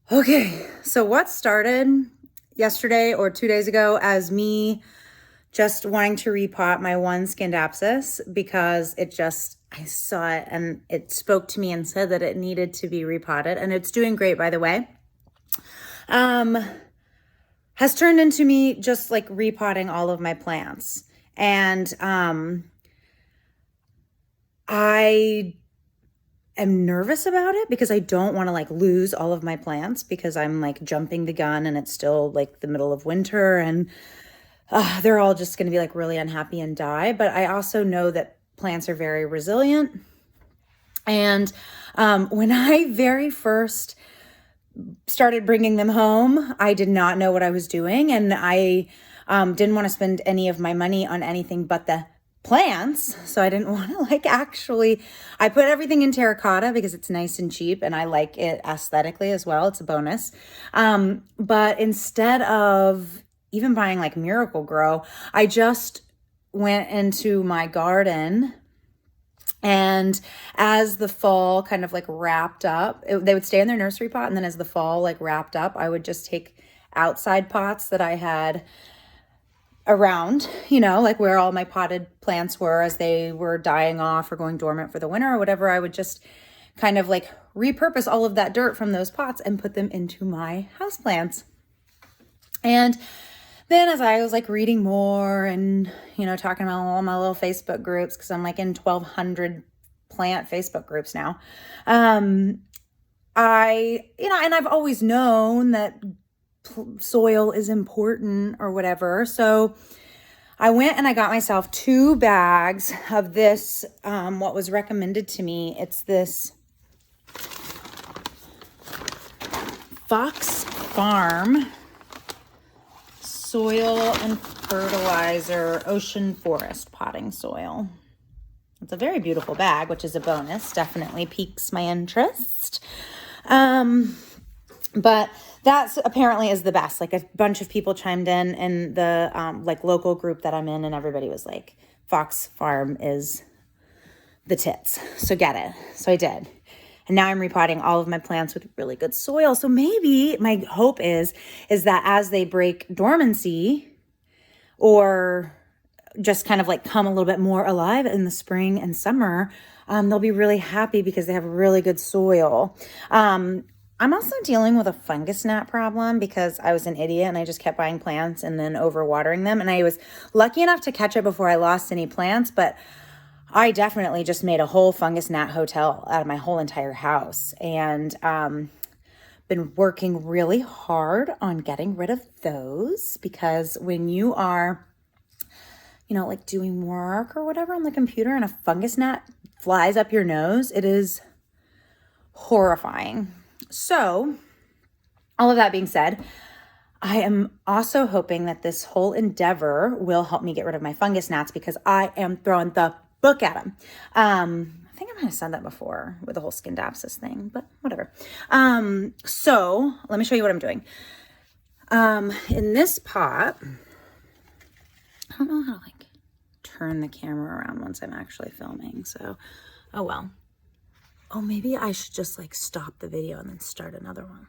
Okay, so what started yesterday or 2 days ago as me just wanting to repot my one skinned abscess because I saw it and it spoke to me and said that it needed to be repotted, and it's doing great, by the way. Um, has turned into me just like repotting all of my plants. And I am nervous about it because I don't want to like lose all of my plants because I'm like jumping the gun and it's still like the middle of winter and they're all just going to be like really unhappy and die. But I also know that plants are very resilient. And when I very first started bringing them home, I did not know what I was doing. And I didn't want to spend any of my money on anything but the plants. So I didn't want to I put everything in terracotta because it's nice and cheap and I like it aesthetically as well. It's a bonus. But instead of even buying like Miracle Grow, I just went into my garden, and as the fall kind of like wrapped up, they would stay in their nursery pot. And then as the fall like wrapped up, I would just take outside pots that I had around, like where all my potted plants were as they were dying off or going dormant for the winter or whatever. I would just kind of like repurpose all of that dirt from those pots and put them into my houseplants. And then as I was like reading more and, talking about all my little Facebook groups, because I'm like in 1,200 plant Facebook groups now. And I've always known that soil is important or whatever. So I went and I got myself 2 bags of this, what was recommended to me. It's this Fox Farm soil and fertilizer ocean forest potting soil. It's a very beautiful bag, which is a bonus. Definitely piques my interest. But that's apparently is the best. Like a bunch of people chimed in the like local group that I'm in, and everybody was like, Fox Farm is the tits. So get it. So I did. And now I'm repotting all of my plants with really good soil. So maybe my hope is that as they break dormancy or just kind of like come a little bit more alive in the spring and summer, they'll be really happy because they have really good soil. I'm also dealing with a fungus gnat problem because I was an idiot and I just kept buying plants and then overwatering them. And I was lucky enough to catch it before I lost any plants, but I definitely just made a whole fungus gnat hotel out of my whole entire house, and been working really hard on getting rid of those because when you are, like doing work or whatever on the computer and a fungus gnat flies up your nose, it is horrifying. So all of that being said, I am also hoping that this whole endeavor will help me get rid of my fungus gnats because I am throwing the book at them. I think I might have said that before with the whole skinned abscess thing, but whatever. So let me show you what I'm doing. In this pot, I don't know how to like turn the camera around once I'm actually filming. So, oh well. Oh, maybe I should just like stop the video and then start another one.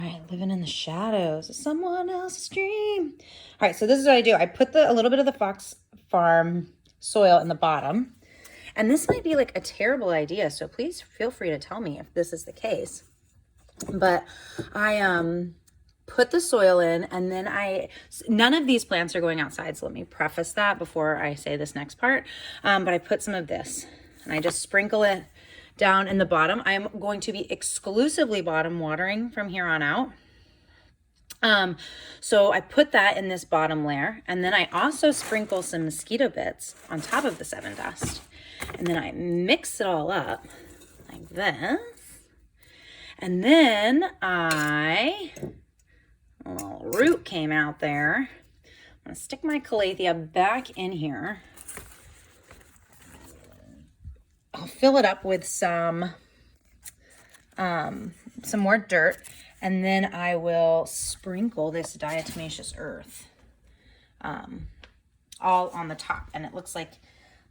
All right, living in the shadows of someone else's dream. All right, so this is what I do. I put a little bit of the Fox Farm soil in the bottom. And this might be like a terrible idea, so please feel free to tell me if this is the case. But I put the soil in, and then none of these plants are going outside, so let me preface that before I say this next part. But I put some of this, and I just sprinkle it down in the bottom. I'm going to be exclusively bottom watering from here on out. So I put that in this bottom layer, and then I also sprinkle some mosquito bits on top of the 7 dust. And then I mix it all up like this. And then a little root came out there. I'm gonna stick my calathea back in here. I'll fill it up with some more dirt. And then I will sprinkle this diatomaceous earth all on the top. And it looks like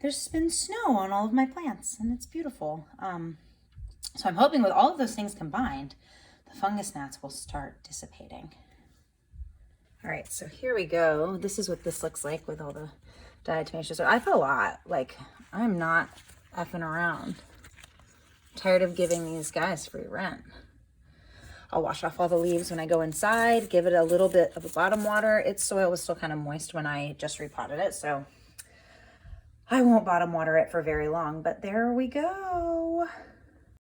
there's been snow on all of my plants, and it's beautiful. So I'm hoping with all of those things combined the fungus gnats will start dissipating. All right, so here we go. This is what this looks like with all the diatomaceous. So I put a lot. Like, I'm not effing around. I'm tired of giving these guys free rent. I'll wash off all the leaves when I go inside, give it a little bit of a bottom water. Its soil was still kind of moist when I just repotted it, so I won't bottom water it for very long, but there we go.